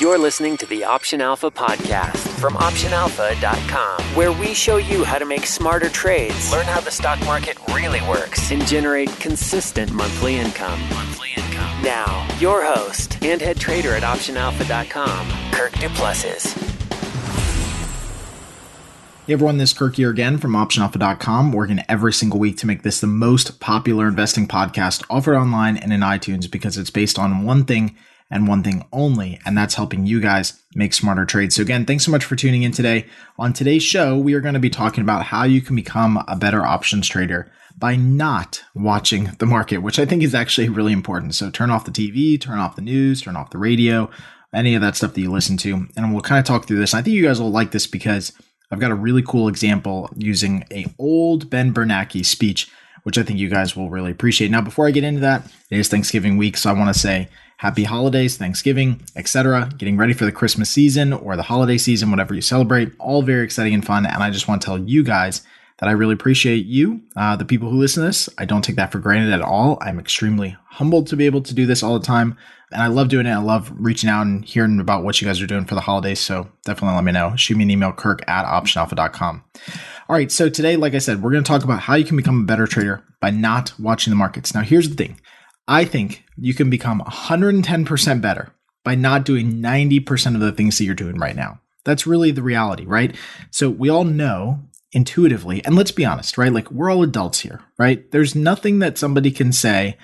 You're listening to the Option Alpha podcast from OptionAlpha.com, where we show you how to make smarter trades, learn how the stock market really works, and generate consistent monthly income. Now, your host and head trader at OptionAlpha.com, Kirk Duplessis. Hey everyone, this is Kirk here again from OptionAlpha.com, working every single week to make this the most popular investing podcast offered online and in iTunes because it's based on one thing and one thing only, and that's helping you guys make smarter trades. So again, thanks so much for tuning in today. On today's show, we are going to be talking about how you can become a better options trader by not watching the market, which I think is actually really important. So turn off the TV, turn off the news, turn off the radio, any of that stuff that you listen to, and we'll kind of talk through this. I think you guys will like this because I've got a really cool example using an old Ben Bernanke speech, which I think you guys will really appreciate. Now, before I get into that, it is Thanksgiving week, so I want to say happy holidays, Thanksgiving, etc. Getting ready for the Christmas season or the holiday season, whatever you celebrate. All very exciting and fun. And I just want to tell you guys that I really appreciate you, the people who listen to this. I don't take that for granted at all. I'm extremely humbled to be able to do this all the time. And I love doing it. I love reaching out and hearing about what you guys are doing for the holidays. So definitely let me know. Shoot me an email, kirk@optionalpha.com. All right. So today, like I said, we're going to talk about how you can become a better trader by not watching the markets. Now, here's the thing. I think you can become 110% better by not doing 90% of the things that you're doing right now. That's really the reality, right? So we all know intuitively, and let's be honest, right? Like we're all adults here, right? There's nothing that somebody can say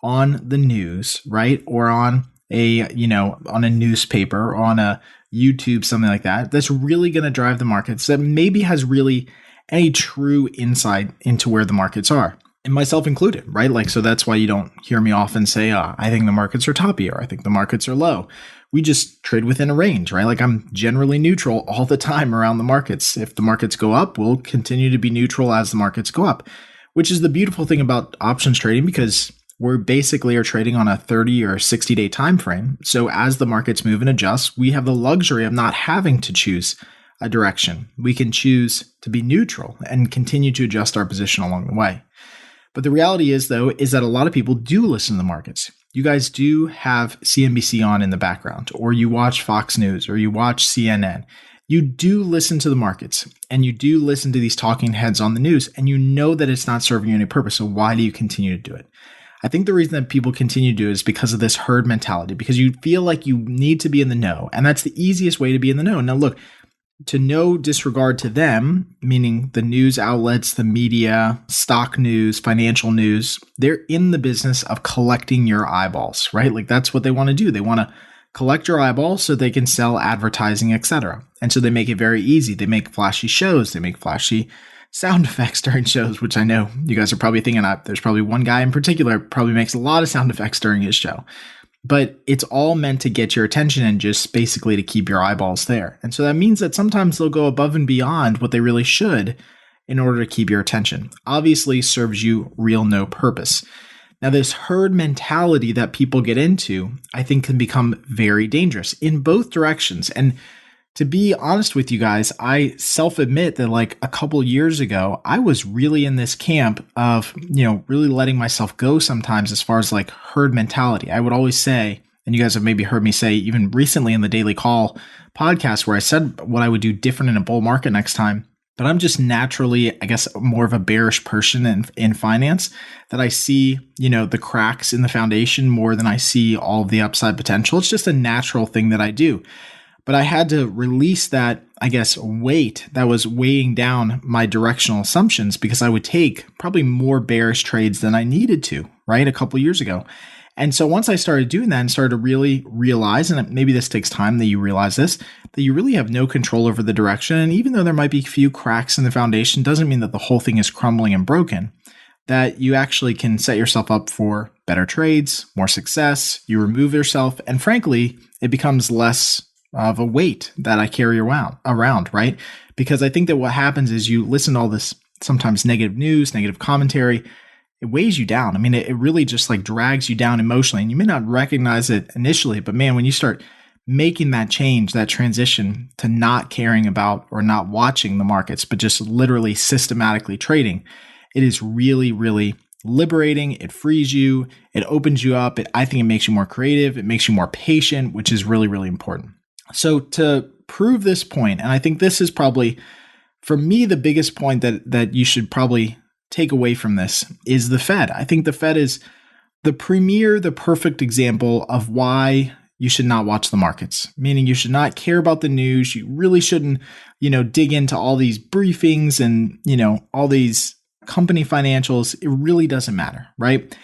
on the news, right? Or on on a newspaper, or on a YouTube, something like that, that's really going to drive the markets, that maybe has really any true insight into where the markets are. And myself included, right? Like, so that's why you don't hear me often say, I think the markets are toppy, or I think the markets are low. We just trade within a range, right? Like I'm generally neutral all the time around the markets. If the markets go up, we'll continue to be neutral as the markets go up, which is the beautiful thing about options trading, because we're basically are trading on a 30 or 60-day time frame. So as the markets move and adjust, we have the luxury of not having to choose a direction. We can choose to be neutral and continue to adjust our position along the way. But the reality is, though, is that a lot of people do listen to the markets. You guys do have CNBC on in the background, or you watch Fox News, or you watch CNN. You do listen to the markets, and you do listen to these talking heads on the news, and you know that it's not serving you any purpose. So why do you continue to do it? I think the reason that people continue to do it is because of this herd mentality, because you feel like you need to be in the know, and that's the easiest way to be in the know. Now, look, to no disregard to them, meaning the news outlets, the media, stock news, financial news, they're in the business of collecting your eyeballs, right? Like that's what they want to do. They want to collect your eyeballs so they can sell advertising, etc. And so they make it very easy. They make flashy shows. They make flashy sound effects during shows, which I know you guys are probably thinking there's probably one guy in particular probably makes a lot of sound effects during his show. But it's all meant to get your attention and just basically to keep your eyeballs there. And so that means that sometimes they'll go above and beyond what they really should in order to keep your attention. Obviously serves you real no purpose. Now, this herd mentality that people get into, I think can become very dangerous in both directions. And to be honest with you guys, I self-admit that like a couple years ago, I was really in this camp of, really letting myself go sometimes as far as like herd mentality. I would always say, and you guys have maybe heard me say even recently in the Daily Call podcast where I said what I would do different in a bull market next time. But I'm just naturally, I guess, more of a bearish person in finance, that I see, the cracks in the foundation more than I see all of the upside potential. It's just a natural thing that I do. But I had to release that, I guess, weight that was weighing down my directional assumptions, because I would take probably more bearish trades than I needed to, right, a couple years ago. And so once I started doing that and started to really realize, and maybe this takes time that you realize this, that you really have no control over the direction. And even though there might be a few cracks in the foundation, doesn't mean that the whole thing is crumbling and broken, that you actually can set yourself up for better trades, more success, you remove yourself, and frankly, it becomes less of a weight that I carry around, right? Because I think that what happens is you listen to all this sometimes negative news, negative commentary, it weighs you down. I mean, it really just like drags you down emotionally, and you may not recognize it initially, but man, when you start making that change, that transition to not caring about or not watching the markets, but just literally systematically trading, it is really, really liberating. It frees you. It opens you up. I think it makes you more creative. It makes you more patient, which is really, really important. So to prove this point, and I think this is probably, for me, the biggest point that you should probably take away from this is the Fed. I think the Fed is the perfect example of why you should not watch the markets, meaning you should not care about the news. You really shouldn't, dig into all these briefings and, all these company financials. It really doesn't matter, right?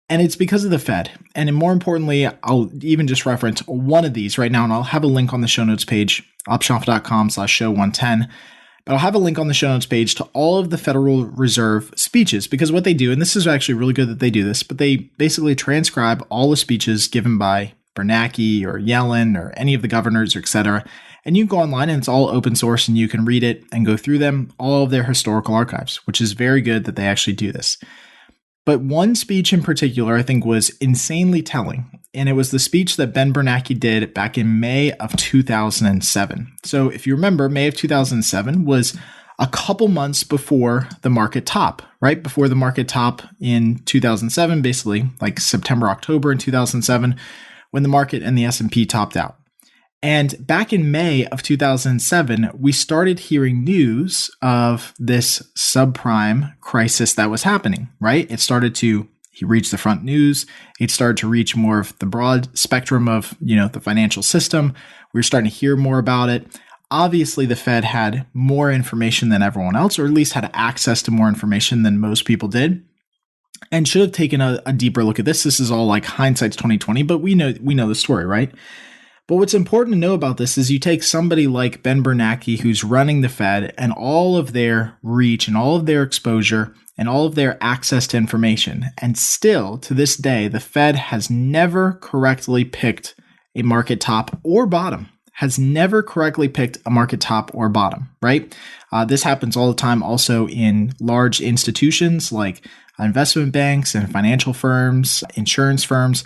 And it's because of the Fed. And more importantly, I'll even just reference one of these right now, and I'll have a link on the show notes page, optionalpha.com/show110. But I'll have a link on the show notes page to all of the Federal Reserve speeches, because what they do, and this is actually really good that they do this, but they basically transcribe all the speeches given by Bernanke or Yellen or any of the governors, et cetera. And you can go online and it's all open source and you can read it and go through them, all of their historical archives, which is very good that they actually do this. But one speech in particular, I think, was insanely telling. And it was the speech that Ben Bernanke did back in May of 2007. So if you remember, May of 2007 was a couple months before the market top, right? Before the market top in 2007, basically like September, October in 2007, when the market and the S&P topped out. And back in May of 2007, we started hearing news of this subprime crisis that was happening, right? He reached the front news. It started to reach more of the broad spectrum of, the financial system. We were starting to hear more about it. Obviously, the Fed had more information than everyone else, or at least had access to more information than most people did, and should have taken a deeper look at this. This is all like hindsight's 2020, but we know the story, right? But what's important to know about this is you take somebody like Ben Bernanke, who's running the Fed, and all of their reach and all of their exposure and all of their access to information. And still, to this day, the Fed has never correctly picked a market top or bottom. Right? This happens all the time also in large institutions like investment banks and financial firms, insurance firms.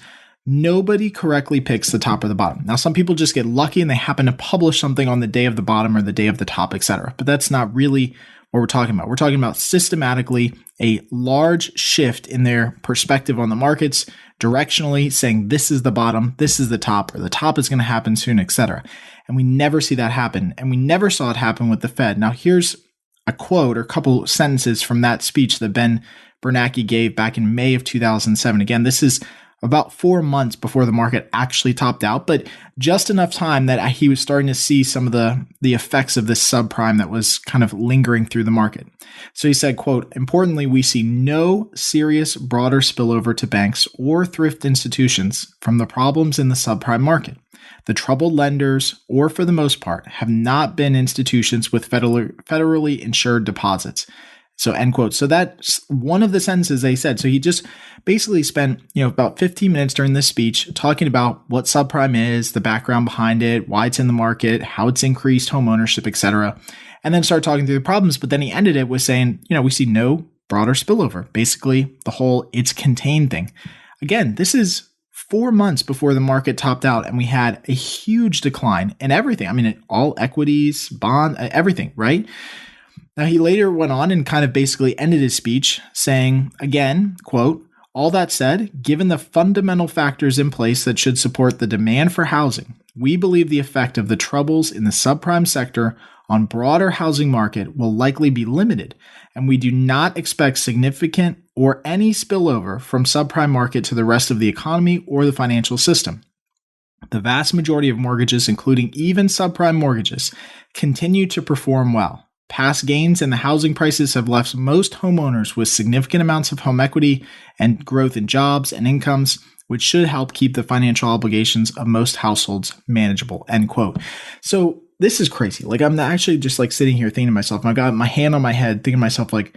Nobody correctly picks the top or the bottom. Now, some people just get lucky and they happen to publish something on the day of the bottom or the day of the top, etc. But that's not really what we're talking about. We're talking about systematically a large shift in their perspective on the markets, directionally saying this is the bottom, this is the top, or the top is going to happen soon, etc. And we never see that happen. And we never saw it happen with the Fed. Now, here's a quote or a couple sentences from that speech that Ben Bernanke gave back in May of 2007. Again, this is about 4 months before the market actually topped out, but just enough time that he was starting to see some of the effects of this subprime that was kind of lingering through the market. So he said, quote, "Importantly, we see no serious broader spillover to banks or thrift institutions from the problems in the subprime market. The troubled lenders, or for the most part, have not been institutions with federally insured deposits." So end quote. So that's one of the sentences they said. So he just basically spent, about 15 minutes during this speech talking about what subprime is, the background behind it, why it's in the market, how it's increased home ownership, etc. And then started talking through the problems. But then he ended it with saying, we see no broader spillover. Basically, the whole it's contained thing. Again, this is 4 months before the market topped out and we had a huge decline in everything. I mean, all equities, bond, everything, right? Now, he later went on and kind of basically ended his speech saying, again, quote, "All that said, given the fundamental factors in place that should support the demand for housing, we believe the effect of the troubles in the subprime sector on broader housing market will likely be limited, and we do not expect significant or any spillover from subprime market to the rest of the economy or the financial system. The vast majority of mortgages, including even subprime mortgages, continue to perform well. Past gains in the housing prices have left most homeowners with significant amounts of home equity and growth in jobs and incomes, which should help keep the financial obligations of most households manageable," end quote. So this is crazy. Like, I'm actually just like sitting here thinking to myself, I got my hand on my head thinking to myself, like,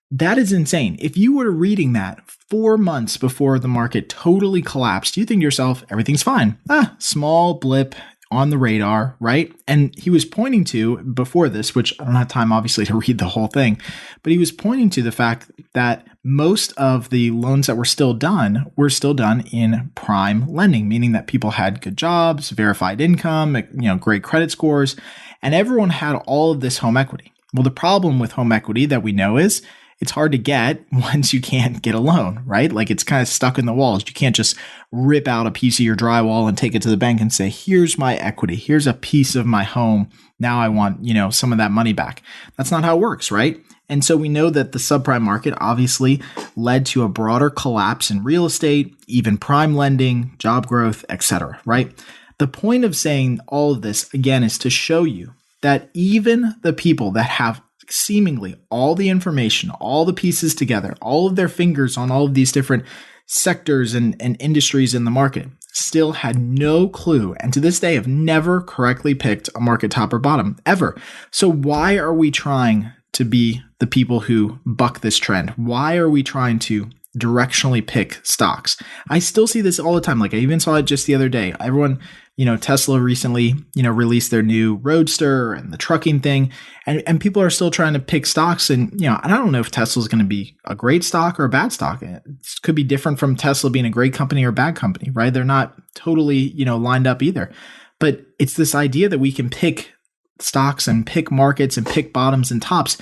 that is insane. If you were reading that 4 months before the market totally collapsed, you think to yourself, everything's fine. Small blip on the radar, right? And he was pointing to, before this, which I don't have time obviously to read the whole thing, but he was pointing to the fact that most of the loans that were still done in prime lending, meaning that people had good jobs, verified income, great credit scores, and everyone had all of this home equity. Well, the problem with home equity that we know is it's hard to get once you can't get a loan, right? Like it's kind of stuck in the walls. You can't just rip out a piece of your drywall and take it to the bank and say, here's my equity. Here's a piece of my home. Now I want, some of that money back. That's not how it works, right? And so we know that the subprime market obviously led to a broader collapse in real estate, even prime lending, job growth, etc., right? The point of saying all of this, again, is to show you that even the people that have seemingly all the information, all the pieces together, all of their fingers on all of these different sectors and industries in the market still had no clue, and to this day have never correctly picked a market top or bottom, ever. So why are we trying to be the people who buck this trend? Why are we trying to directionally pick stocks? I still see this all the time. Like I even saw it just the other day. Everyone, Tesla recently, released their new Roadster and the trucking thing, and people are still trying to pick stocks. And, I don't know if Tesla is going to be a great stock or a bad stock. It could be different from Tesla being a great company or a bad company, right? They're not totally, lined up either. But it's this idea that we can pick stocks and pick markets and pick bottoms and tops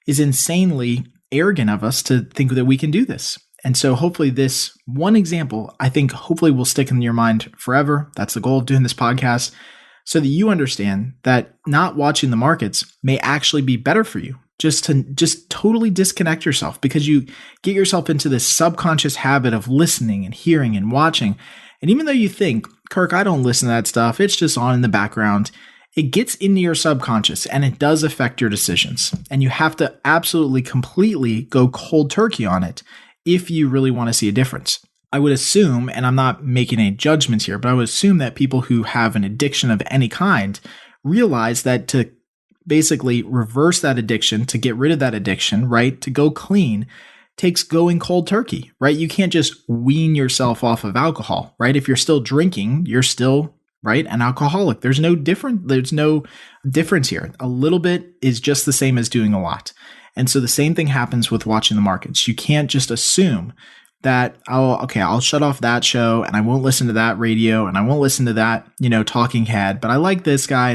is insanely arrogant of us to think that we can do this. And so hopefully this one example, I think hopefully will stick in your mind forever. That's the goal of doing this podcast, so that you understand that not watching the markets may actually be better for you. Just totally disconnect yourself, because you get yourself into this subconscious habit of listening and hearing and watching. And even though you think, Kirk, I don't listen to that stuff, it's just on in the background, it gets into your subconscious and it does affect your decisions. And you have to absolutely completely go cold turkey on it if you really want to see a difference. I would assume, and I'm not making any judgments here, but I would assume that people who have an addiction of any kind realize that to basically reverse that addiction, to get rid of that addiction, right, to go clean, takes going cold turkey, right? You can't just wean yourself off of alcohol, right? If you're still drinking, you're still, right, an alcoholic. There's no difference here. A little bit is just the same as doing a lot. And so the same thing happens with watching the markets. You can't just assume that, I'll shut off that show and I won't listen to that radio and I won't listen to that, talking head, but I like this guy.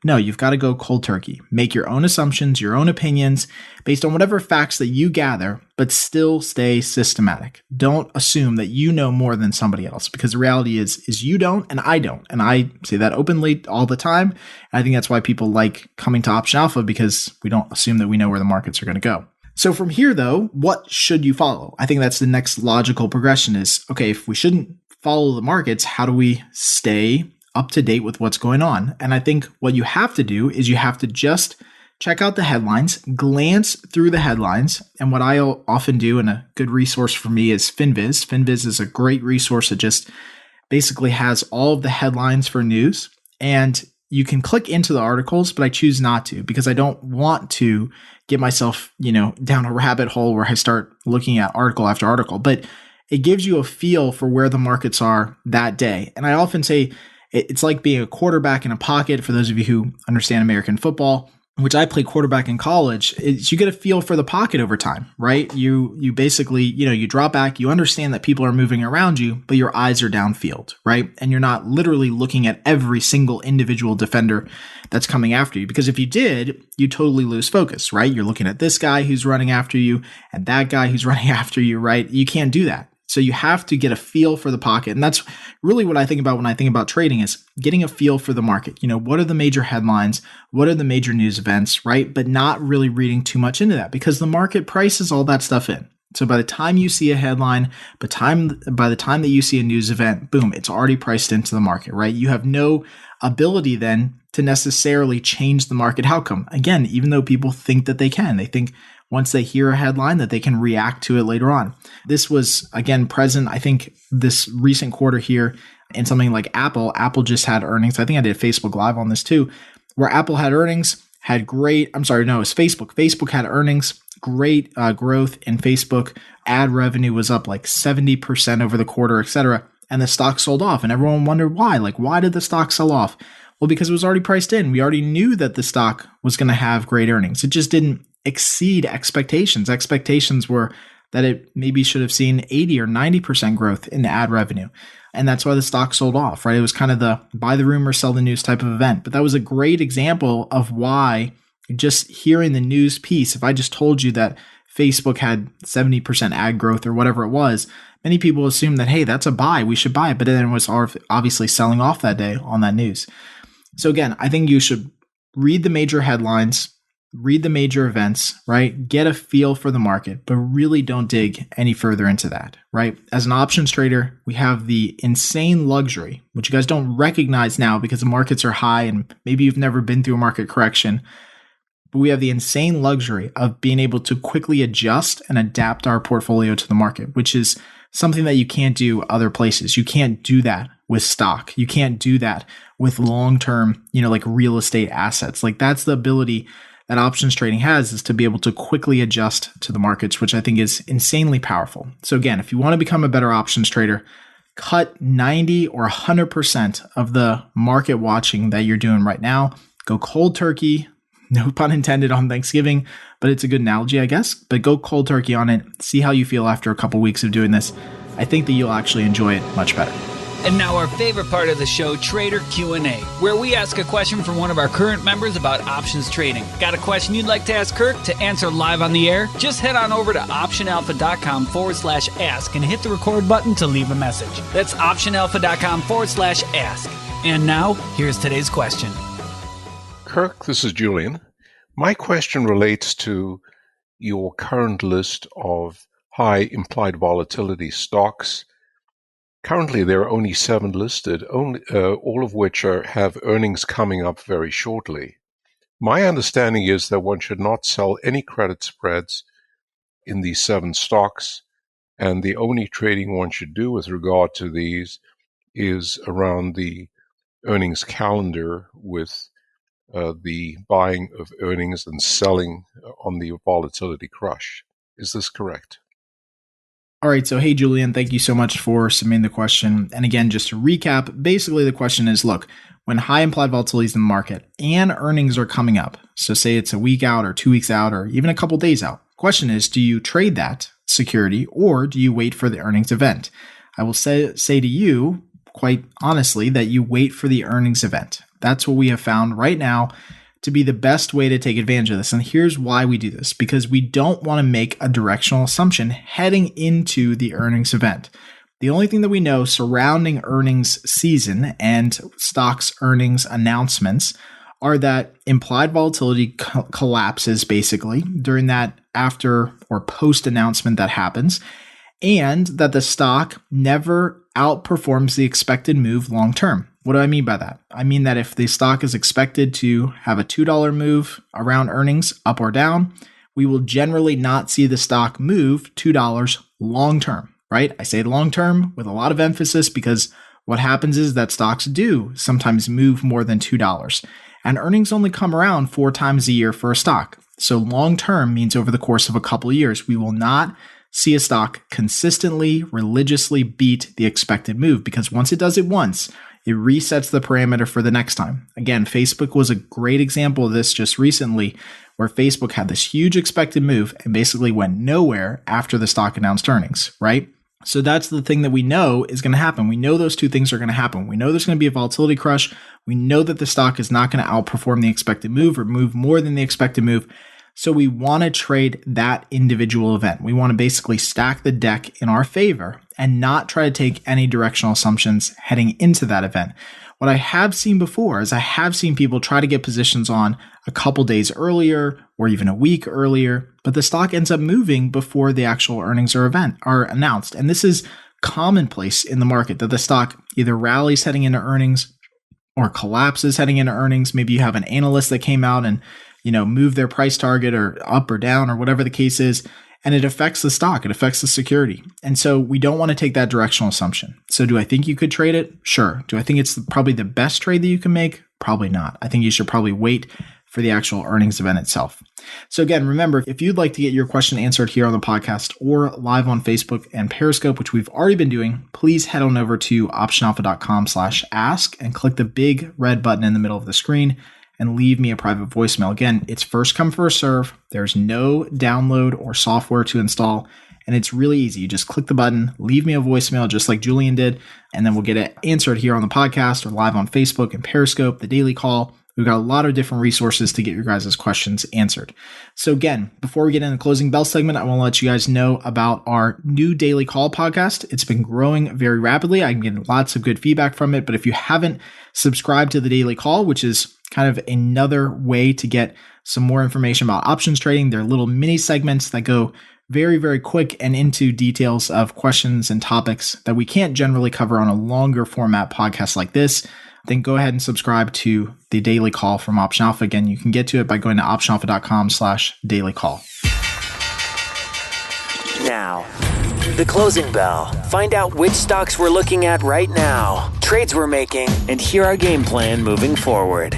No, you've got to go cold turkey. Make your own assumptions, your own opinions based on whatever facts that you gather, but still stay systematic. Don't assume that you know more than somebody else, because the reality is you don't and I don't. And I say that openly all the time. And I think that's why people like coming to Option Alpha, because we don't assume that we know where the markets are going to go. So from here, though, what should you follow? I think that's the next logical progression is, okay, if we shouldn't follow the markets, how do we stay up to date with what's going on? And I think what you have to do is you have to just check out the headlines, glance through the headlines. And what I often do, and a good resource for me, is FinViz. FinViz is a great resource that just basically has all of the headlines for news. And you can click into the articles, but I choose not to, because I don't want to get myself, down a rabbit hole where I start looking at article after article. But it gives you a feel for where the markets are that day. And I often say it's like being a quarterback in a pocket. For those of you who understand American football, which I played quarterback in college, is you get a feel for the pocket over time, right? You basically, you drop back, you understand that people are moving around you, but your eyes are downfield, right? And you're not literally looking at every single individual defender that's coming after you, because if you did, you totally lose focus, right? You're looking at this guy who's running after you and that guy who's running after you, right? You can't do that. So you have to get a feel for the pocket. And that's really what I think about when I think about trading, is getting a feel for the market. What are the major headlines? What are the major news events, right? But not really reading too much into that, because the market prices all that stuff in. So by the time you see a headline, by the time that you see a news event, boom, it's already priced into the market, right? You have no ability then to necessarily change the market outcome. Again, even though people think that they can, they think once they hear a headline that they can react to it later on. This was, again, present, I think, this recent quarter here in something like Apple. Apple just had earnings. I think I did Facebook Live on this too, where Apple had earnings, it's Facebook. Facebook had earnings, great growth in Facebook. Ad revenue was up like 70% over the quarter, etc. And the stock sold off. And everyone wondered why. Like, why did the stock sell off? Well, because it was already priced in. We already knew that the stock was going to have great earnings. It just didn't exceed expectations. Expectations were that it maybe should have seen 80 or 90% growth in the ad revenue. And that's why the stock sold off, right? It was kind of the buy the rumor, sell the news type of event. But that was a great example of why just hearing the news piece, if I just told you that Facebook had 70% ad growth or whatever it was, many people assumed that, hey, that's a buy, we should buy it. But then it was obviously selling off that day on that news. So again, I think you should read the major headlines, read the major events, right? Get a feel for the market, but really don't dig any further into that, right? As an options trader, we have the insane luxury, which you guys don't recognize now because the markets are high and maybe you've never been through a market correction. But we have the insane luxury of being able to quickly adjust and adapt our portfolio to the market, which is something that you can't do other places. You can't do that with stock. You can't do that with long-term, like real estate assets. Like that's the ability that options trading has, is to be able to quickly adjust to the markets, which I think is insanely powerful. So again, if you want to become a better options trader, cut 90 or 100% of the market watching that you're doing right now. Go cold turkey. No pun intended on Thanksgiving, but it's a good analogy, I guess. But go cold turkey on it. See how you feel after a couple weeks of doing this. I think that you'll actually enjoy it much better. And now our favorite part of the show, Trader Q&A, where we ask a question from one of our current members about options trading. Got a question you'd like to ask Kirk to answer live on the air? Just head on over to optionalpha.com/ask and hit the record button to leave a message. That's optionalpha.com/ask. And now, here's today's question. Kirk, this is Julian. My question relates to your current list of high implied volatility stocks. Currently, there are only 7 listed, all of which have earnings coming up very shortly. My understanding is that one should not sell any credit spreads in these 7 stocks, and the only trading one should do with regard to these is around the earnings calendar with the buying of earnings and selling on the volatility crush. Is this correct? All right. So, hey, Julian, thank you so much for submitting the question. And again, just to recap, basically the question is, look, when high implied volatility is in the market and earnings are coming up, so say it's a week out or 2 weeks out or even a couple days out, question is, do you trade that security or do you wait for the earnings event? I will say to you, quite honestly, that you wait for the earnings event. That's what we have found right now to be the best way to take advantage of this. And here's why we do this, because we don't want to make a directional assumption heading into the earnings event. The only thing that we know surrounding earnings season and stocks earnings announcements are that implied volatility collapses basically during that after or post announcement that happens, and that the stock never outperforms the expected move long term. What do I mean by that? I mean that if the stock is expected to have a $2 move around earnings, up or down, we will generally not see the stock move $2 long term, right? I say long term with a lot of emphasis because what happens is that stocks do sometimes move more than $2. And earnings only come around 4 times a year for a stock. So long term means over the course of a couple of years, we will not see a stock consistently, religiously beat the expected move, because once it does it once, it resets the parameter for the next time. Again, Facebook was a great example of this just recently, where Facebook had this huge expected move and basically went nowhere after the stock announced earnings, right? So that's the thing that we know is going to happen. We know those two things are going to happen. We know there's going to be a volatility crush. We know that the stock is not going to outperform the expected move or move more than the expected move. So we want to trade that individual event. We want to basically stack the deck in our favor and not try to take any directional assumptions heading into that event. What I have seen before is I have seen people try to get positions on a couple days earlier or even a week earlier, but the stock ends up moving before the actual earnings are announced. And this is commonplace in the market, that the stock either rallies heading into earnings or collapses heading into earnings. Maybe you have an analyst that came out and move their price target or up or down or whatever the case is, and it affects the stock, it affects the security. And so we don't want to take that directional assumption. So do I think you could trade it? Sure. Do I think it's probably the best trade that you can make? Probably not. I think you should probably wait for the actual earnings event itself. So again, remember, if you'd like to get your question answered here on the podcast or live on Facebook and Periscope, which we've already been doing, please head on over to optionalpha.com/ask and click the big red button in the middle of the screen and leave me a private voicemail. Again, it's first come, first serve. There's no download or software to install, and it's really easy. You just click the button, leave me a voicemail just like Julian did, and then we'll get it answered here on the podcast or live on Facebook and Periscope, the daily call, We've got a lot of different resources to get your guys' questions answered. So again, before we get into the closing bell segment, I want to let you guys know about our new daily call podcast. It's been growing very rapidly. I'm getting lots of good feedback from it. But if you haven't subscribed to the daily call, which is kind of another way to get some more information about options trading, they're little mini segments that go very, very quick and into details of questions and topics that we can't generally cover on a longer format podcast like this, then go ahead and subscribe to the daily call from Option Alpha. Again, you can get to it by going to optionalpha.com/daily call. Now, the closing bell. Find out which stocks we're looking at right now, trades we're making, and hear our game plan moving forward.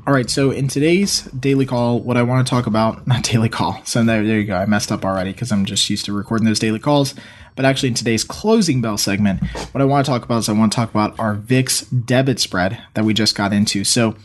All right, so in today's daily call, what I want to talk about, not daily call, so there you go, I messed up already because I'm just used to recording those daily calls, but actually in today's closing bell segment, what I want to talk about is I want to talk about our VIX debit spread that we just got into. So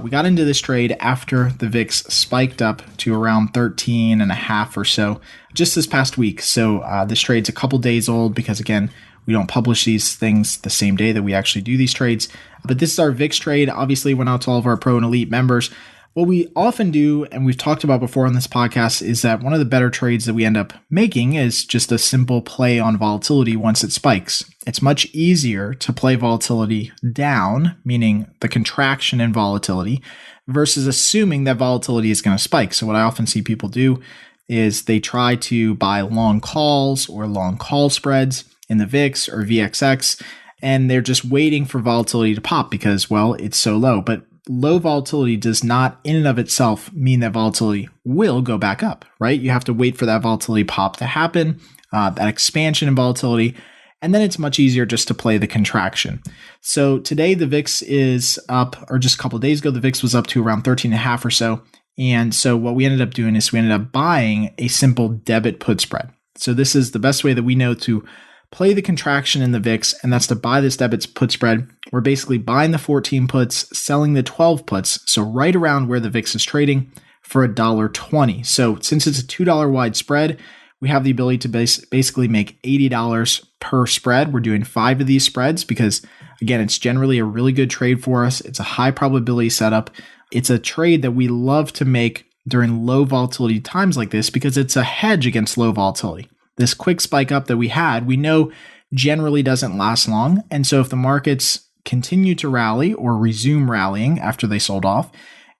we got into this trade after the VIX spiked up to around 13.5 or so just this past week. So this trade's a couple days old because, again, we don't publish these things the same day that we actually do these trades. But this is our VIX trade. Obviously, went out to all of our Pro and Elite members. What we often do, and we've talked about before on this podcast, is that one of the better trades that we end up making is just a simple play on volatility once it spikes. It's much easier to play volatility down, meaning the contraction in volatility, versus assuming that volatility is going to spike. So what I often see people do is they try to buy long calls or long call spreads in the VIX or VXX, and they're just waiting for volatility to pop because, well, it's so low. But low volatility does not in and of itself mean that volatility will go back up, right? You have to wait for that volatility pop to happen, that expansion in volatility, and then it's much easier just to play the contraction. So today the VIX is up, or just a couple of days ago, the VIX was up to around 13.5 or so. And so what we ended up doing is we ended up buying a simple debit put spread. So this is the best way that we know to play the contraction in the VIX, and that's to buy this debit put spread. We're basically buying the 14 puts, selling the 12 puts, so right around where the VIX is trading for $1.20. So since it's a $2 wide spread, we have the ability to basically make $80 per spread. We're doing 5 of these spreads because, again, it's generally a really good trade for us. It's a high probability setup. It's a trade that we love to make during low volatility times like this because it's a hedge against low volatility. This quick spike up that we had, we know generally doesn't last long. And so if the markets continue to rally or resume rallying after they sold off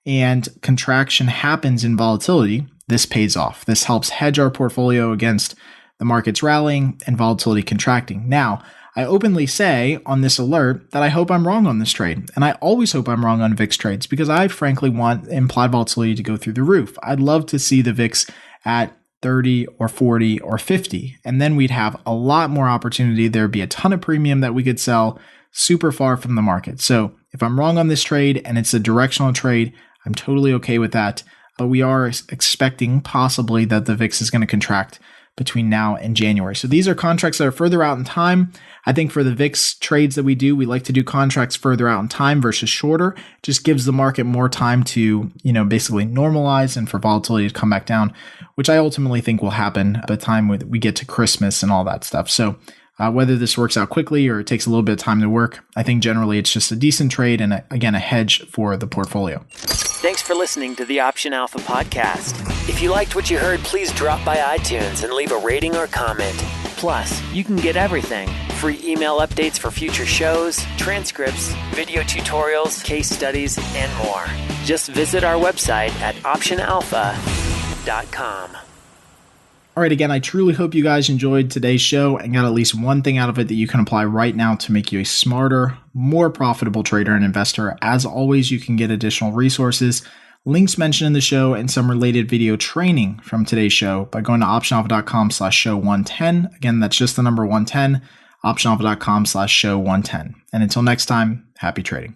and contraction happens in volatility, this pays off. This helps hedge our portfolio against the markets rallying and volatility contracting. Now, I openly say on this alert that I hope I'm wrong on this trade. And I always hope I'm wrong on VIX trades because I frankly want implied volatility to go through the roof. I'd love to see the VIX at 30 or 40 or 50. And then we'd have a lot more opportunity. There'd be a ton of premium that we could sell super far from the market. So if I'm wrong on this trade and it's a directional trade, I'm totally okay with that. But we are expecting possibly that the VIX is going to contract between now and January. So these are contracts that are further out in time. I think for the VIX trades that we do, we like to do contracts further out in time versus shorter. It just gives the market more time to, basically normalize and for volatility to come back down, which I ultimately think will happen by the time we get to Christmas and all that stuff. So whether this works out quickly or it takes a little bit of time to work, I think generally it's just a decent trade and, again, a hedge for the portfolio. Thanks for listening to the Option Alpha podcast. If you liked what you heard, please drop by iTunes and leave a rating or comment. Plus, you can get everything: free email updates for future shows, transcripts, video tutorials, case studies, and more. Just visit our website at optionalpha.com. All right, again, I truly hope you guys enjoyed today's show and got at least one thing out of it that you can apply right now to make you a smarter, more profitable trader and investor. As always, you can get additional resources, links mentioned in the show, and some related video training from today's show by going to optionalpha.com/show110. Again, that's just the number 110, optionalpha.com/show110. And until next time, happy trading.